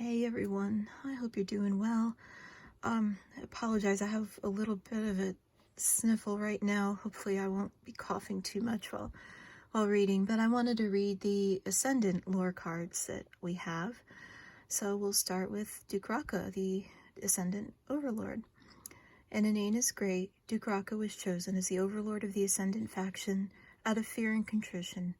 Hey everyone, I hope you're doing well. I apologize, I have a little bit of a sniffle right now. Hopefully I won't be coughing too much while reading, but I wanted to read the Ascendant lore cards that we have. So we'll start with Duke Raka, the Ascendant Overlord. In Inaina's Great, Duke Raka was chosen as the Overlord of the Ascendant faction out of fear and contrition.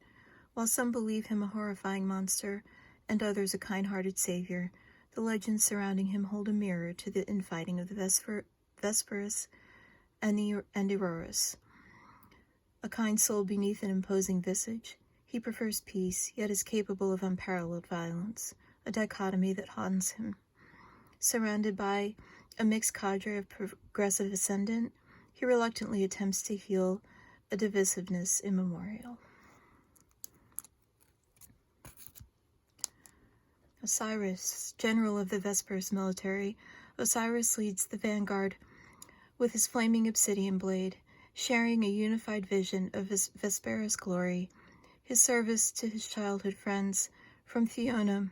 While some believe him a horrifying monster, and others a kind-hearted savior, the legends surrounding him hold a mirror to the infighting of the Vesperus and Aurorus. A kind soul beneath an imposing visage, he prefers peace, yet is capable of unparalleled violence, a dichotomy that haunts him. Surrounded by a mixed cadre of progressive Ascendant, he reluctantly attempts to heal a divisiveness immemorial. Osiris, general of the Vesperus military, Osiris leads the vanguard with his flaming obsidian blade, sharing a unified vision of his Vesperus glory. His service to his childhood friends from Fiona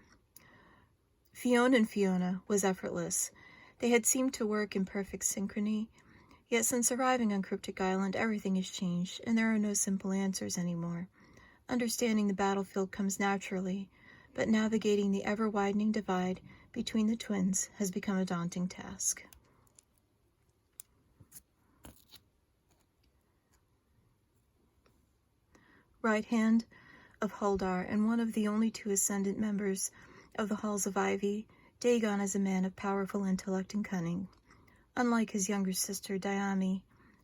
and Fiona was effortless. They had seemed to work in perfect synchrony, yet since arriving on Kryptik Island, everything has changed, and there are no simple answers anymore. Understanding the battlefield comes naturally, but navigating the ever-widening divide between the twins has become a daunting task. Right hand of Huldar and one of the only two Ascendant members of the Halls of Ivy, Dagon is a man of powerful intellect and cunning. Unlike his younger sister, Diami,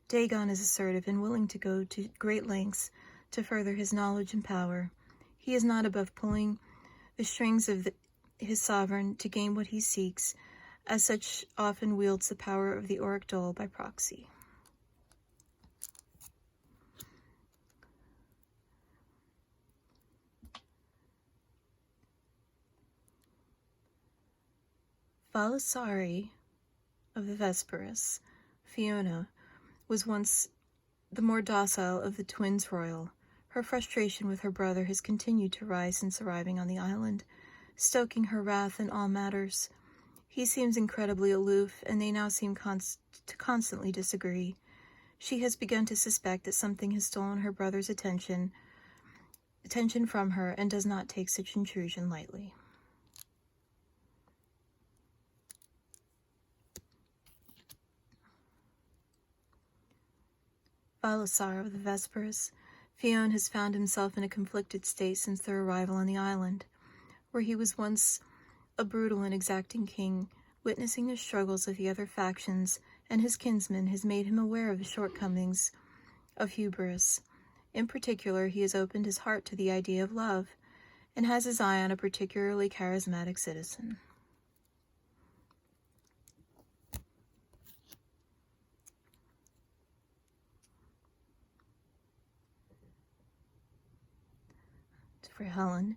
Dagon is assertive and willing to go to great lengths to further his knowledge and power. He is not above pulling the strings of his sovereign to gain what he seeks, as such often wields the power of the Auric Dole by proxy. Valasari of the Vesperus, Fiona, was once the more docile of the twins royal. Her frustration with her brother has continued to rise since arriving on the island, stoking her wrath in all matters. He seems incredibly aloof, and they now seem to constantly disagree. She has begun to suspect that something has stolen her brother's attention from her, and does not take such intrusion lightly. Valasar of the Vesperus, Fionn has found himself in a conflicted state since their arrival on the island, where he was once a brutal and exacting king. Witnessing the struggles of the other factions and his kinsmen has made him aware of the shortcomings of hubris. In particular, he has opened his heart to the idea of love, and has his eye on a particularly charismatic citizen. For Helen,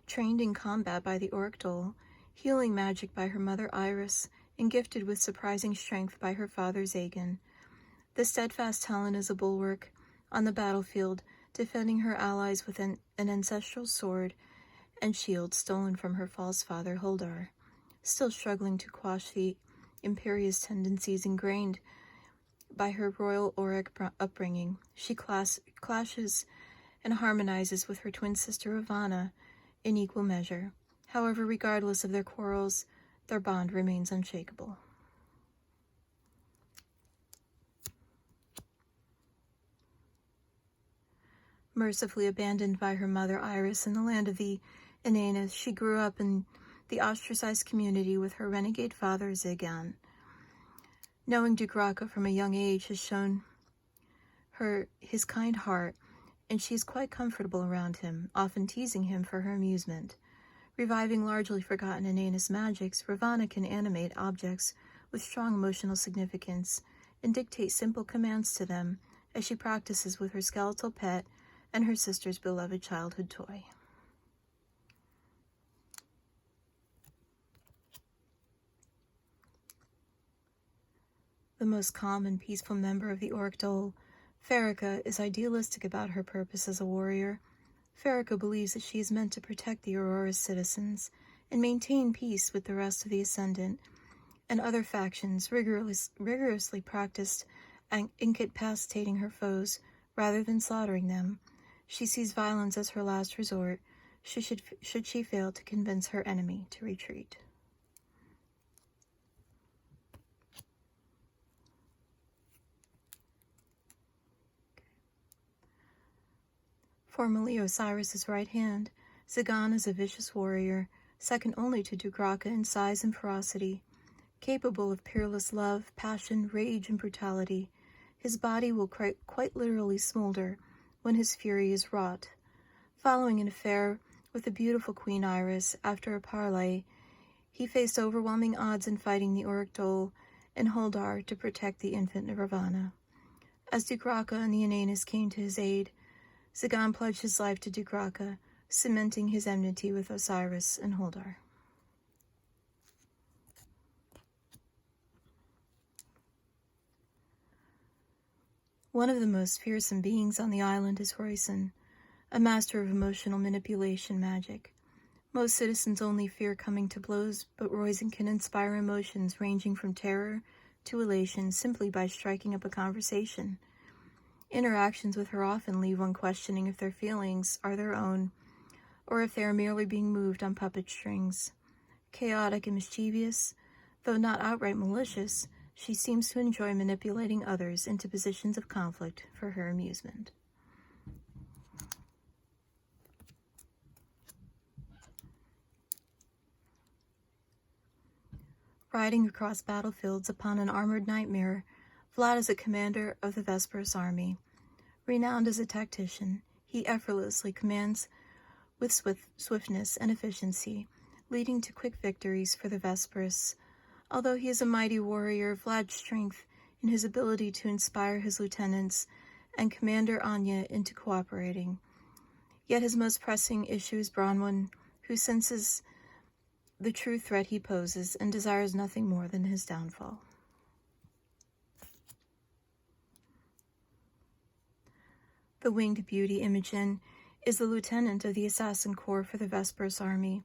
trained in combat by the Auric Dole, healing magic by her mother Iris, and gifted with surprising strength by her father Zagan, the steadfast Helen is a bulwark on the battlefield, defending her allies with an ancestral sword and shield stolen from her false father Huldar. Still struggling to quash the imperious tendencies ingrained by her royal Auric upbringing, she clashes and harmonizes with her twin sister Ivana in equal measure. However, regardless of their quarrels, their bond remains unshakable. Mercifully abandoned by her mother Iris in the land of the Inanas, she grew up in the ostracized community with her renegade father Zagan. Knowing Duke Raka from a young age has shown her his kind heart, and she is quite comfortable around him, often teasing him for her amusement. Reviving largely forgotten Inanas magics, Ravana can animate objects with strong emotional significance and dictate simple commands to them as she practices with her skeletal pet and her sister's beloved childhood toy. The most calm and peaceful member of the Auric Dole, Farrakha, is idealistic about her purpose as a warrior. Farrakha believes that she is meant to protect the Aurora's citizens and maintain peace with the rest of the Ascendant and other factions rigorously practiced incapacitating her foes rather than slaughtering them. She sees violence as her last resort, should she fail to convince her enemy to retreat. Formerly Osiris's right hand, Zagan is a vicious warrior, second only to Dugraka in size and ferocity. Capable of peerless love, passion, rage, and brutality, his body will quite literally smolder when his fury is wrought. Following an affair with the beautiful Queen Iris, after a parley, he faced overwhelming odds in fighting the Auric Dole and Holdar to protect the infant Nirvana. As Dugraka and the Inanus came to his aid, Zagan pledged his life to Dugraka, cementing his enmity with Osiris and Holdar. One of the most fearsome beings on the island is Royson, a master of emotional manipulation magic. Most citizens only fear coming to blows, but Royson can inspire emotions ranging from terror to elation simply by striking up a conversation. Interactions with her often leave one questioning if their feelings are their own, or if they are merely being moved on puppet strings. Chaotic and mischievous, though not outright malicious, she seems to enjoy manipulating others into positions of conflict for her amusement. Riding across battlefields upon an armored nightmare, Vlad is a commander of the Vesperus army. Renowned as a tactician, he effortlessly commands with swiftness and efficiency, leading to quick victories for the Vesperus. Although he is a mighty warrior, Vlad's strength in his ability to inspire his lieutenants and Commander Anya into cooperating. Yet his most pressing issue is Bronwyn, who senses the true threat he poses and desires nothing more than his downfall. The winged beauty Imogen is the lieutenant of the Assassin Corps for the Vesperus army.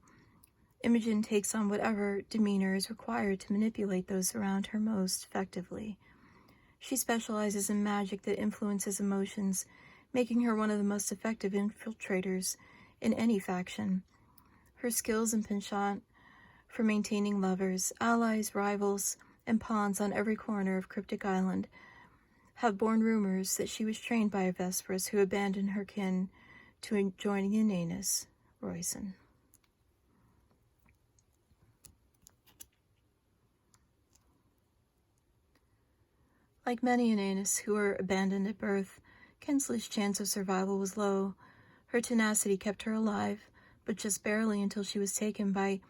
Imogen takes on whatever demeanor is required to manipulate those around her most effectively. She specializes in magic that influences emotions, making her one of the most effective infiltrators in any faction. Her skills and penchant for maintaining lovers, allies, rivals, and pawns on every corner of Kryptik Island have borne rumors that she was trained by a Vesperus who abandoned her kin to join the Inanus, Royson. Like many Inanus who were abandoned at birth, Kinsley's chance of survival was low. Her tenacity kept her alive, but just barely until she was taken by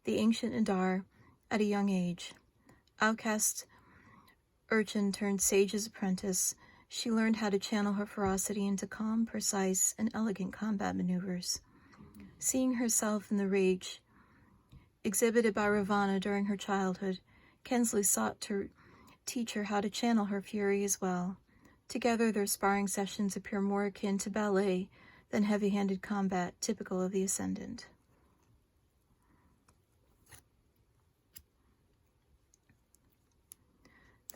the ancient Adar at a young age. Outcast urchin turned sage's apprentice, she learned how to channel her ferocity into calm, precise, and elegant combat maneuvers. Seeing herself in the rage exhibited by Ravana during her childhood, Kinsley sought to teach her how to channel her fury as well. Together, their sparring sessions appear more akin to ballet than heavy-handed combat typical of the Ascendant.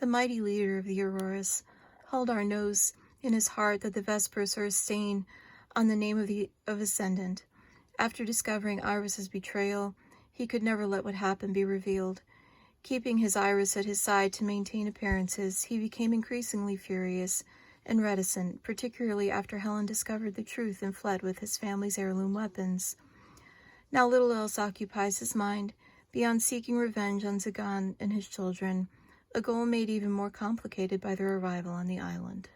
The mighty leader of the Auroras, Haldar, knows in his heart that the Vespers are a stain on the name of Ascendant. After discovering Iris's betrayal, he could never let what happened be revealed. Keeping his Iris at his side to maintain appearances, he became increasingly furious and reticent, particularly after Helen discovered the truth and fled with his family's heirloom weapons. Now little else occupies his mind, beyond seeking revenge on Zagan and his children, a goal made even more complicated by their arrival on the island.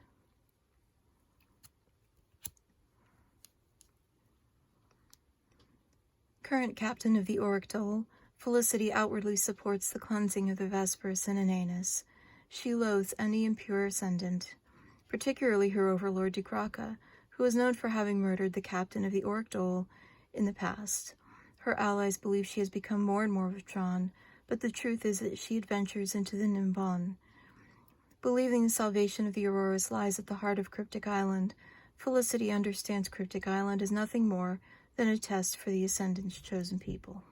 Current captain of the Auric Dole, Felicity outwardly supports the cleansing of the Vesperus and Inanus. She loathes any impure Ascendant, particularly her overlord Dugraka, who is known for having murdered the captain of the Auric Dole in the past. Her allies believe she has become more and more withdrawn, but the truth is that she adventures into the Nimbon. Believing the salvation of the Auroras lies at the heart of Kryptik Island, Felicity understands Kryptik Island as nothing more than a test for the Ascendant's chosen people.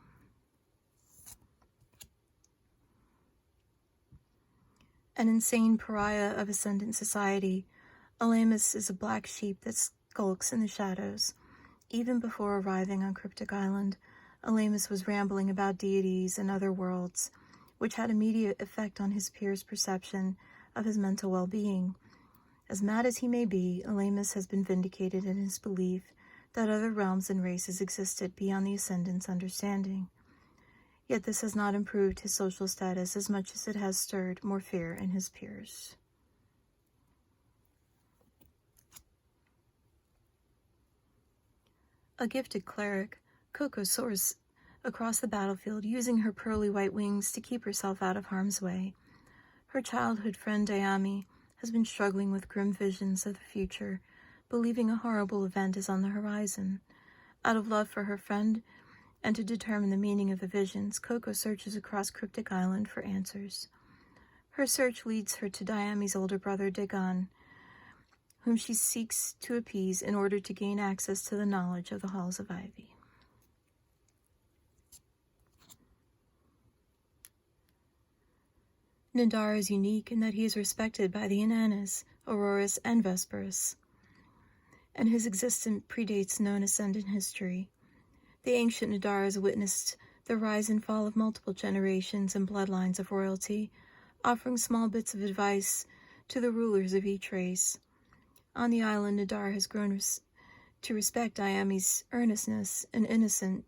An insane pariah of Ascendant society, Alamus is a black sheep that skulks in the shadows. Even before arriving on Kryptik Island, Alamus was rambling about deities and other worlds, which had immediate effect on his peers' perception of his mental well-being. As mad as he may be, Alamus has been vindicated in his belief that other realms and races existed beyond the Ascendant's understanding. Yet this has not improved his social status as much as it has stirred more fear in his peers. A gifted cleric, Coco soars across the battlefield, using her pearly white wings to keep herself out of harm's way. Her childhood friend Dayami has been struggling with grim visions of the future, believing a horrible event is on the horizon. Out of love for her friend and to determine the meaning of the visions, Coco searches across Kryptik Island for answers. Her search leads her to Dayami's older brother Dagon, whom she seeks to appease in order to gain access to the knowledge of the Halls of Ivy. Nadar is unique in that he is respected by the Inanas, Auroras, and Vesperus, and his existence predates known Ascendant history. The ancient Nadar has witnessed the rise and fall of multiple generations and bloodlines of royalty, offering small bits of advice to the rulers of each race. On the island, Nadar has grown to respect Dayami's earnestness and innocence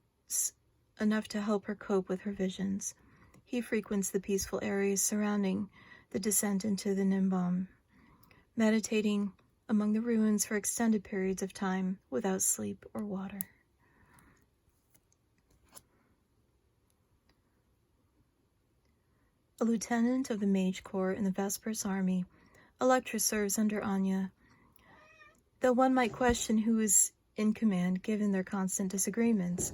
enough to help her cope with her visions. He frequents the peaceful areas surrounding the descent into the Nimbam, meditating among the ruins for extended periods of time without sleep or water. A lieutenant of the Mage Corps in the Vesperus army, Electra serves under Anya. Though one might question who is in command given their constant disagreements.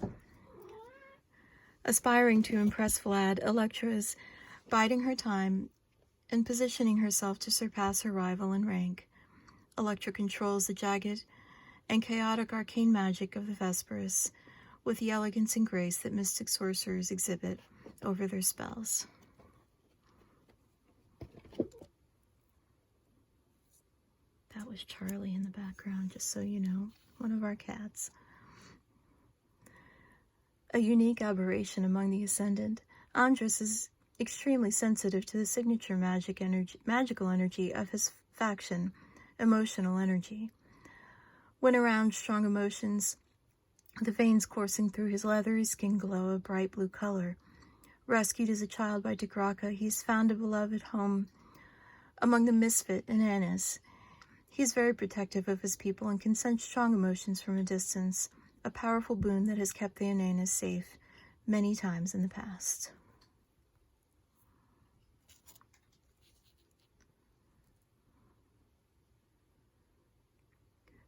Aspiring to impress Vlad, Electra is biding her time and positioning herself to surpass her rival in rank. Electra controls the jagged and chaotic arcane magic of the Vesperus with the elegance and grace that mystic sorcerers exhibit over their spells. That was Charlie in the background, just so you know, one of our cats. A unique aberration among the Ascendant, Andros is extremely sensitive to the signature magical energy of his faction, emotional energy. When around strong emotions, the veins coursing through his leathery skin glow a bright blue color. Rescued as a child by Tigraka, he's found a beloved home among the misfit Inanas. He is very protective of his people and can sense strong emotions from a distance, a powerful boon that has kept the Inanas safe many times in the past.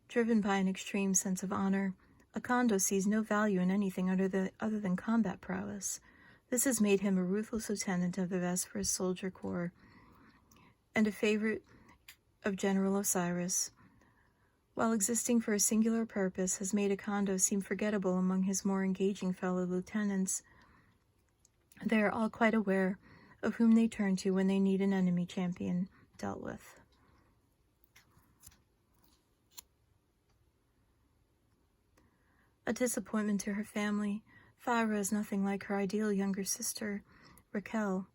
Driven by an extreme sense of honor, Akando sees no value in anything other than combat prowess. This has made him a ruthless lieutenant of the Vesperus Soldier Corps and a favorite of General Osiris. While existing for a singular purpose has made Akando seem forgettable among his more engaging fellow lieutenants, they are all quite aware of whom they turn to when they need an enemy champion dealt with. A disappointment to her family, Thyra is nothing like her ideal younger sister, Raquel.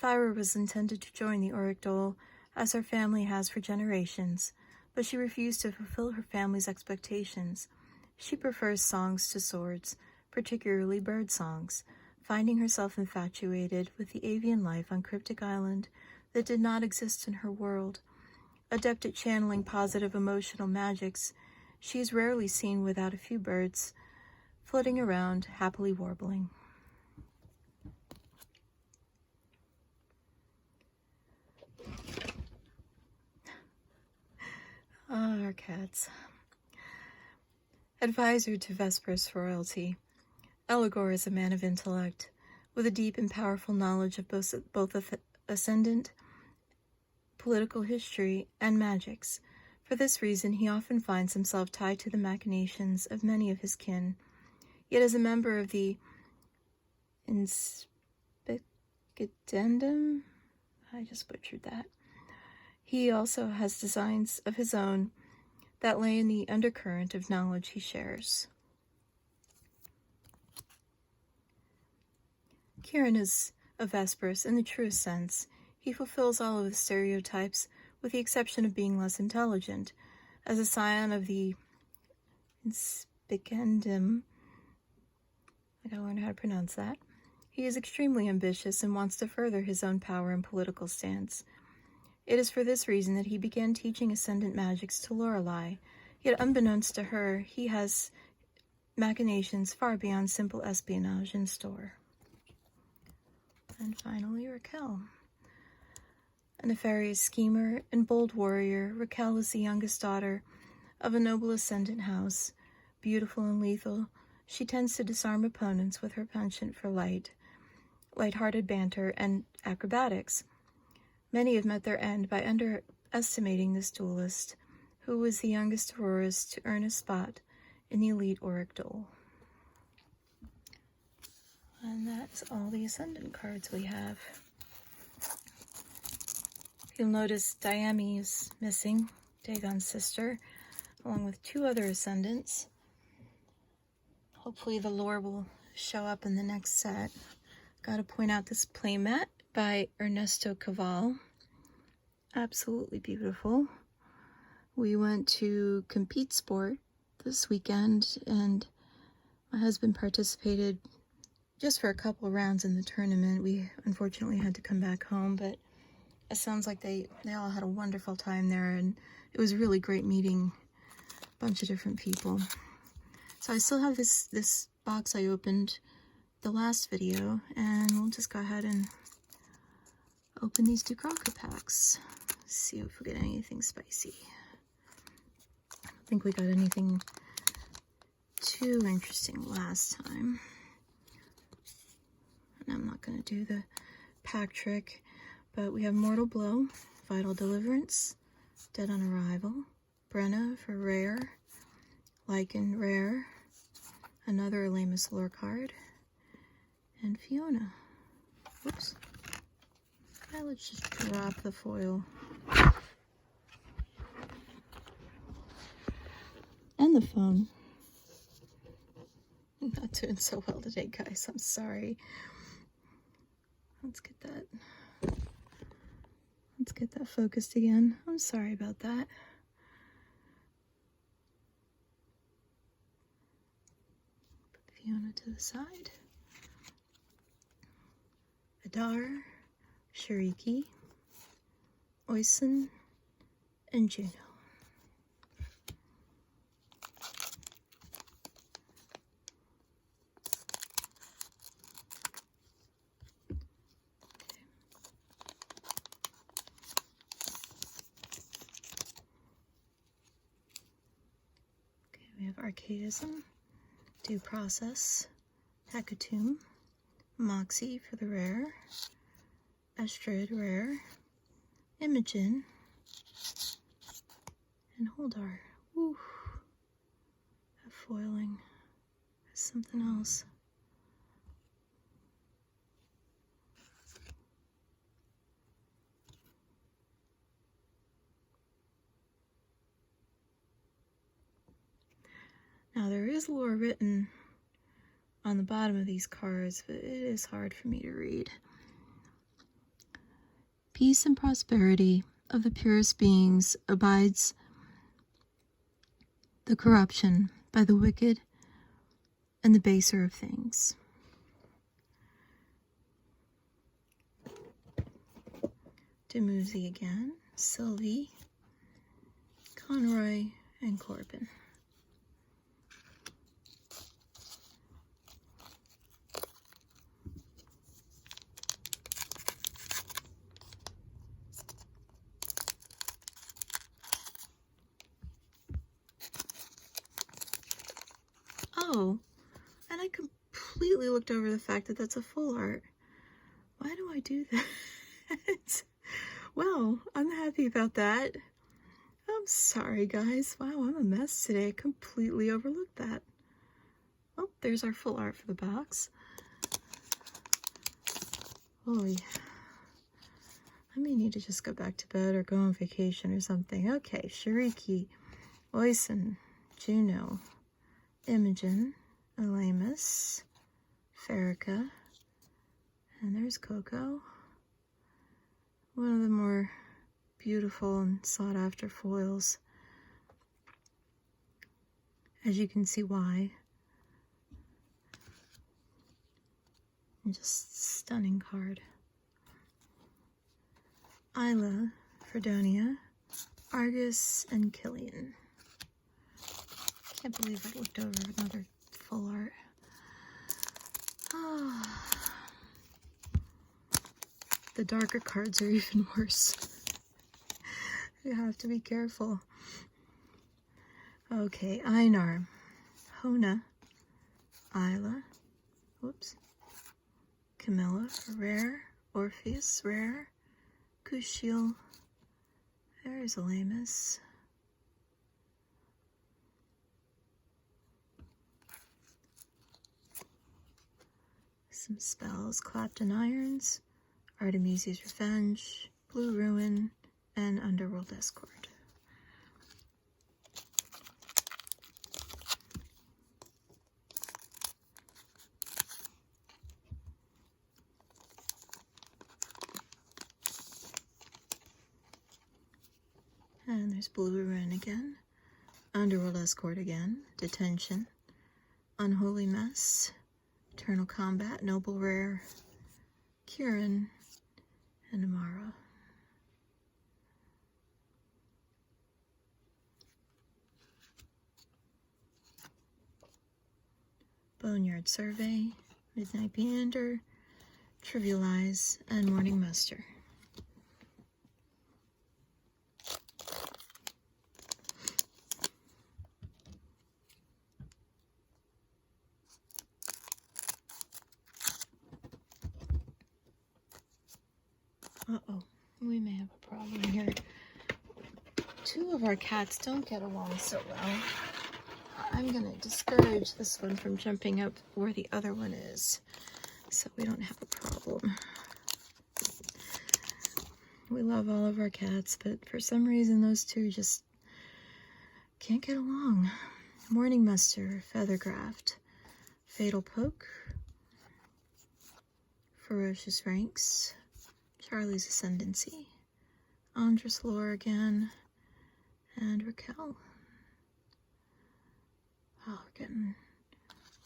Thyra was intended to join the Auric Dole, as her family has for generations, but she refused to fulfill her family's expectations. She prefers songs to swords, particularly bird songs, finding herself infatuated with the avian life on Kryptik Island that did not exist in her world. Adept at channeling positive emotional magics, she is rarely seen without a few birds flitting around, happily warbling. Ah, our cats. Advisor to Vesperus royalty, Eligor is a man of intellect, with a deep and powerful knowledge of both Ascendant, political history, and magics. For this reason, he often finds himself tied to the machinations of many of his kin. Yet as a member of the Inspicatendum, I just butchered that. He also has designs of his own that lay in the undercurrent of knowledge he shares. Kieran is a Vesperus in the truest sense. He fulfills all of the stereotypes, with the exception of being less intelligent. As a scion of the Inspicendum, I gotta learn how to pronounce that, he is extremely ambitious and wants to further his own power and political stance. It is for this reason that he began teaching Ascendant magics to Lorelei, yet unbeknownst to her, he has machinations far beyond simple espionage in store. And finally, Raquel. A nefarious schemer and bold warrior, Raquel is the youngest daughter of a noble Ascendant house. Beautiful and lethal, she tends to disarm opponents with her penchant for light-hearted banter, and acrobatics. Many have met their end by underestimating this duelist, who was the youngest Auroras to earn a spot in the elite Auric duel. And that's all the Ascendant cards we have. You'll notice Diami is missing, Dagon's sister, along with 2 other Ascendants. Hopefully the lore will show up in the next set. Gotta point out this playmat by Ernesto Caval. Absolutely beautiful. We went to Compete Sport this weekend, and my husband participated just for a couple rounds in the tournament. We unfortunately had to come back home, but it sounds like they all had a wonderful time there, and it was really great meeting a bunch of different people. So I still have this box I opened the last video, and we'll just go ahead and open these Dukraka packs. See if we get anything spicy. I don't think we got anything too interesting last time. And I'm not going to do the pack trick, but we have Mortal Blow, Vital Deliverance, Dead on Arrival, Brenna for rare, Lycan rare, another Elamus lore card, and Fiona. Whoops. Okay, let's just drop the foil. And the phone. I'm not doing so well today, guys. I'm sorry. Let's get that focused again. I'm sorry about that. Put Fiona to the side. Adar, Shariki, Oisin, and Juno. We have Archaism, Due Process, Hecatomb, Moxie for the rare, Estrid rare, Imogen, and Holdar. Ooh, that foiling is something else. Now there is lore written on the bottom of these cards, but it is hard for me to read. Peace and prosperity of the purest beings abides the corruption by the wicked and the baser of things. Dumuzi again, Sylvie, Conroy, and Corbin. Oh, and I completely looked over the fact that that's a full art. Why do I do that? Well, I'm happy about that. I'm sorry, guys. Wow, I'm a mess today. I completely overlooked that. Oh, there's our full art for the box. Oh, yeah. I may need to just go back to bed or go on vacation or something. Okay, Shiriki, Oisin, Juno, Imogen, Elamus, Farika, and there's Coco. One of the more beautiful and sought after foils. As you can see why. And just stunning card. Isla, Fredonia, Argus, and Killian. Can't believe I looked over another full art. Oh. The darker cards are even worse. You have to be careful. Okay, Einar, Hona, Isla, whoops, Camilla, rare, Orpheus, rare, Kushiel, there's Elamus, some spells, Clapton Irons, Artemisia's Revenge, Blue Ruin, and Underworld Escort. And there's Blue Ruin again, Underworld Escort again, Detention, Unholy Mess, Eternal Combat, Noble Rare, Kieran, and Amara. Boneyard Survey, Midnight Meander, Trivialize, and Morning Muster. Uh-oh, we may have a problem here. Two of our cats don't get along so well. I'm going to discourage this one from jumping up where the other one is, so we don't have a problem. We love all of our cats, but for some reason those two just can't get along. Morning Muster, Feathergraft, Fatal Poke, Ferocious Ranks, Charlie's Ascendancy, Andrus Lore again, and Raquel. Oh, we're getting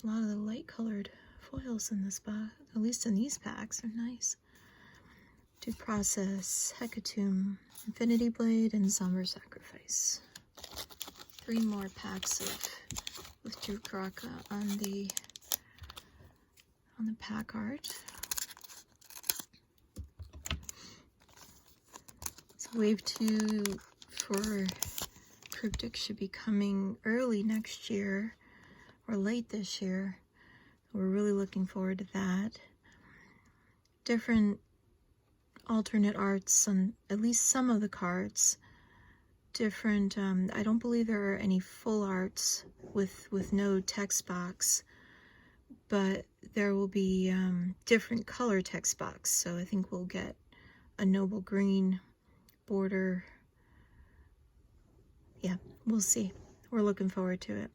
a lot of the light-colored foils in this box, at least in these packs. They're nice. Due Process, Hecatomb, Infinity Blade, and Somber Sacrifice. 3 more packs of with Drew Kraka on the pack art. So Wave 2 for Kryptik should be coming early next year or late this year. We're really looking forward to that. Different alternate arts on at least some of the cards. Different, I don't believe there are any full arts with no text box, but there will be different color text box. So I think we'll get a noble green border. Yeah, we'll see. We're looking forward to it.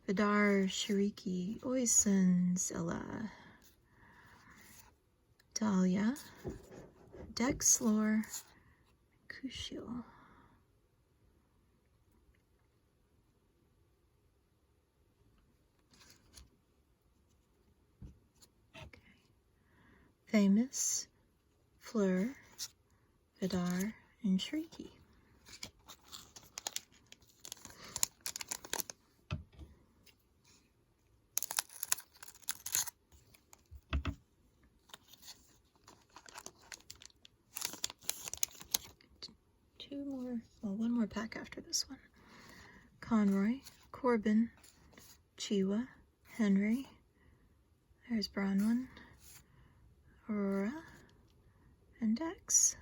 Vidar, Shiriki, Oisin, Zilla, Dahlia, Dexlor, Kushiel. Okay. Famous, Fleur, Vidar, and Shiriki. One more pack after this one. Conroy, Corbin, Chiwa, Henry, there's Bronwyn, Aurora, and Dex.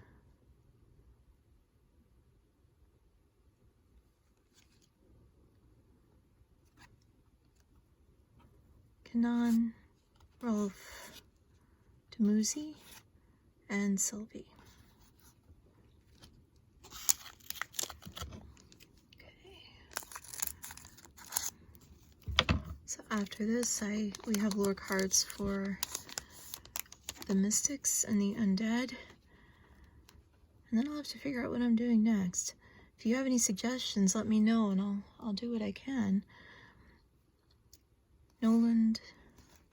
Kanan, Rolf, Demuzi, and Sylvie. after this, we have lore cards for the mystics and the undead. And then I'll have to figure out what I'm doing next. If you have any suggestions, let me know and I'll do what I can. Noland,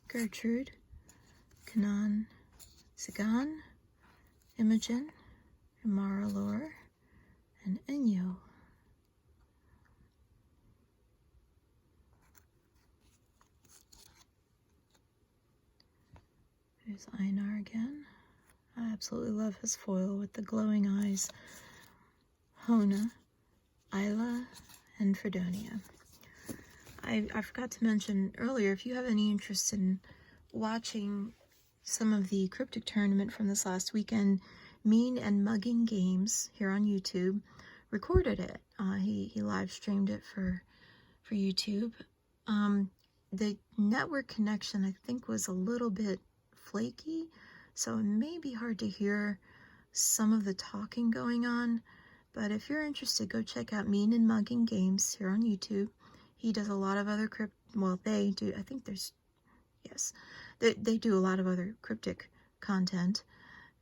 Gertrude, Kanan, Sagan, Imogen, Imara Lore, and Enyo. There's Einar again. I absolutely love his foil with the glowing eyes. Hona, Isla, and Fredonia. I forgot to mention earlier, if you have any interest in watching some of the Kryptik tournament from this last weekend, Mean and Mugging Games here on YouTube recorded it. He live streamed it for YouTube. The network connection, I think, was a little bit flaky, so it may be hard to hear some of the talking going on. But if you're interested, go check out Mean and Mugging Games here on YouTube. He does a lot of other they do, I think there's, yes, they do a lot of other Kryptik content,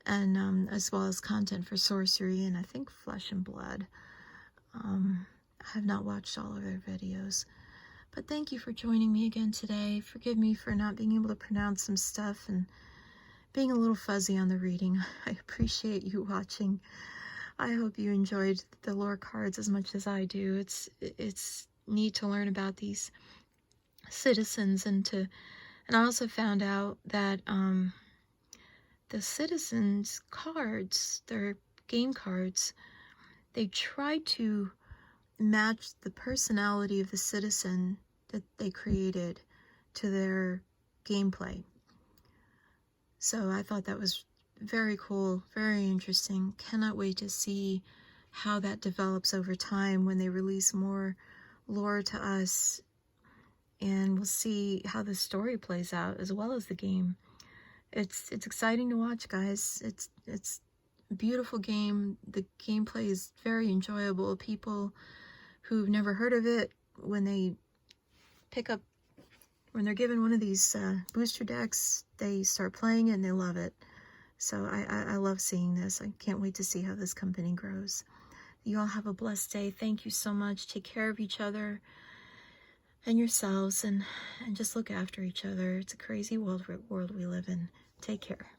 and as well as content for sorcery and I think Flesh and Blood. I have not watched all of their videos. But thank you for joining me again today. Forgive me for not being able to pronounce some stuff and being a little fuzzy on the reading. I appreciate you watching. I hope you enjoyed the lore cards as much as I do. It's neat to learn about these citizens, and I also found out that the citizens cards, their game cards, they try to match the personality of the citizen that they created to their gameplay. So I thought that was very cool, very interesting. Cannot wait to see how that develops over time when they release more lore to us, and we'll see how the story plays out as well as the game. It's exciting to watch, guys. It's a beautiful game. The gameplay is very enjoyable. People who've never heard of it, when they're given one of these booster decks, they start playing it and they love it. So I love seeing this. I can't wait to see how this company grows. You all have a blessed day. Thank you so much. Take care of each other and yourselves, and just look after each other. It's a crazy world we live in. Take care.